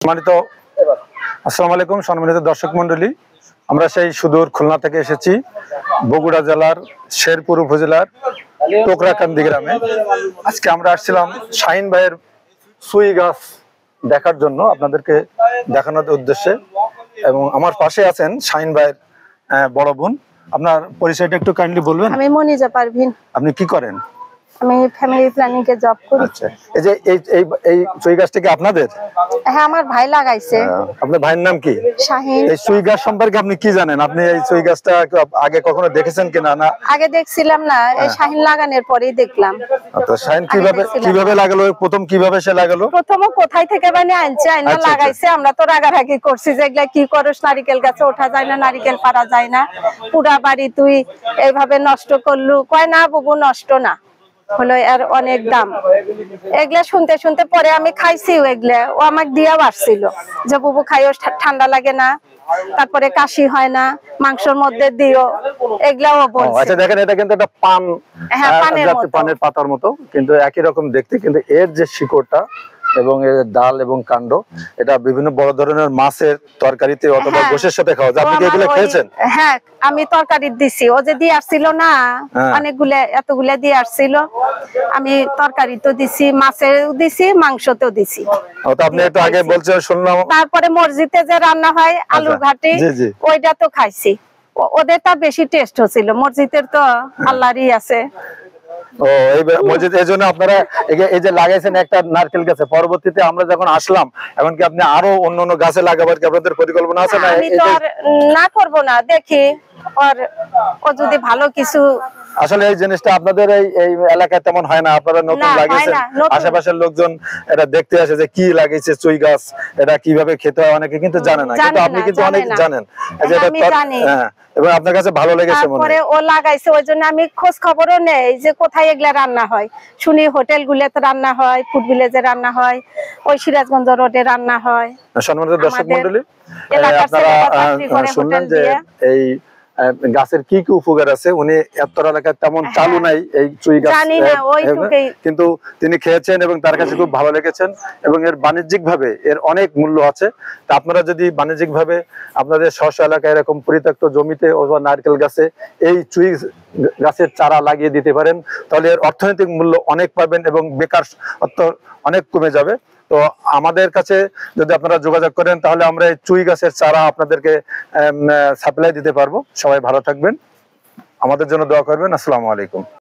সম্মানিত আসসালামু আলাইকুম সম্মানিত দর্শক মণ্ডলী, আমরা সেই সুদূর খুলনা থেকে এসেছি বগুড়া জেলার শেরপুর উপজেলার টোকরাকান্দি গ্রামে। আজকে আমরা আসছিলাম শাহিন ভাইয়ের সুই গাছ দেখার জন্য, আপনাদেরকে দেখানোর উদ্দেশ্যে। এবং আমার পাশে আছেন শাহিন ভাইয়ের বড় বোন। আপনার পরিচয়টা একটু কাইন্ডলি বলবেন? আমি মনিজা পারভিন। আপনি কি করেন? আমি ফ্যামিলি প্ল্যানিং এ জব করি। আচ্ছা, এই যে এই সুই গাছটা কি আপনাদের? হ্যাঁ, আমার ভাই লাগাইছে। আপনার ভাইয়ের নাম কি? শাহিন। এই সুই গাছ সম্পর্কে আপনি কি জানেন? আপনি এই সুই গাছটা আগে কখনো দেখেছেন কিনা? না, আগে দেখছিলাম না, এই শাহিন লাগানোর পরেই দেখলাম। আচ্ছা, শাহিন কিভাবে লাগালো? প্রথম কিভাবে সে লাগালো? প্রথম কোথায় থেকে আনছে, আইনা লাগাইছে। আমরা তো রাগারাগি করছি যে এগুলা কি করস, নারিকেল গাছে ওঠা যায় না, নারিকেল পারা যায় না, পুরা বাড়ি তুই এইভাবে নষ্ট করলু। কয় না বাবু, নষ্ট না, হলো এর অনেক দাম। এগুলা শুনতে শুনতে পরে আমি খাইছি এগুলা। ও আমাকে দিয়া বাড়ছিল যে বুবু খাইও, ঠান্ডা লাগে না, তারপরে কাশি হয় না, মাংসের মধ্যে দিও, এগুলাও বলছে। আচ্ছা, দেখেন এটা কিন্তু একটা পান, হ্যাঁ, পানের পাতার মতো, কিন্তু একই রকম দেখতে। কিন্তু এর যে শিকড়টা এবং এর ডাল এবং কাণ্ড, এটা বিভিন্ন বড় ধরনের মাছের তরকারিতে অথবা গোশের সাথে খাওয়া যায়। আপনি কি এগুলো খেয়েছেন? হ্যাঁ, আমি তরকারি দিছি। ও যে দিয়ে আসছিল না, অনেকগুলা এতগুলা দিয়ে আসছিল। আমি তরকারি তো দিছি, মাছেও দিছি, মাংসতেও দিছি। তো আপনি একটু আগে বলছেন শুনলাম। তারপরে মসজিদে যে রান্না হয় আলুর ঘাটি, ওইটা তো খাইছি। ওদেরটা বেশি টেস্ট হচ্ছিল, মসজিদের তো আল্লাহরই আছে। ও, এই মসজিদ, এই জন্য আপনারা এই যে লাগাইছেন একটা নারকেল গাছে। পরবর্তীতে আমরা যখন আসলাম, এখন কি আপনি আরো অন্য গাছে লাগাবার কি আপনাদের পরিকল্পনা আছে? না, আমি তো আর না করব না, দেখি ও যদি ভালো কিছু। আসলে এই জিনিসটা আপনাদের এই এলাকায় তেমন হয় না। আপনারা নতুন লাগিয়েছেন, আশেপাশের লোকজন এটা দেখতে আসে যে কি লাগিয়েছে চুই গাছ, এটা কিভাবে খেতে হয়, অনেকে কিন্তু জানে না। কিন্তু আপনি কিন্তু অনেক জানেন। হ্যাঁ, এবং আপনার কাছে ভালো লেগেছে মনে হয়। তারপরে ও লাগাইছে, ওই জন্য আমি খোঁজ খবরও নেই যে কোথায় এগুলা রান্না হয়। শুনি হোটেল গুলোতে রান্না হয়, ফুড ভিলেজে রান্না হয়, ওই সিরাজগঞ্জ রোডে রান্না হয়। সম্মানিত দর্শক মণ্ডলী, আপনারা শুনলেন যে এই গাছের কি কি উপকার আছে। উনি এত এলাকায় তেমন চালু নাই এই চুই গাছ, কিন্তু তিনি খেয়েছেন এবং তার কাছে খুব ভালো লেগেছেন। এবং এর বাণিজ্যিক ভাবে এর অনেক মূল্য আছে। তা আপনারা যদি বাণিজ্যিক ভাবে আপনাদের স্ব এলাকায় এরকম পরিত্যক্ত জমিতে অথবা নারকেল গাছে এই চুই গাছের চারা লাগিয়ে দিতে পারেন, তাহলে এর অর্থনৈতিক মূল্য অনেক পাবেন এবং বেকার অনেক কমে যাবে। তো আমাদের কাছে যদি আপনারা যোগাযোগ করেন, তাহলে আমরা এই চুই গাছের চারা আপনাদেরকে সাপ্লাই দিতে পারবো। সবাই ভালো থাকবেন, আমাদের জন্য দোয়া করবেন। আসসালামু আলাইকুম।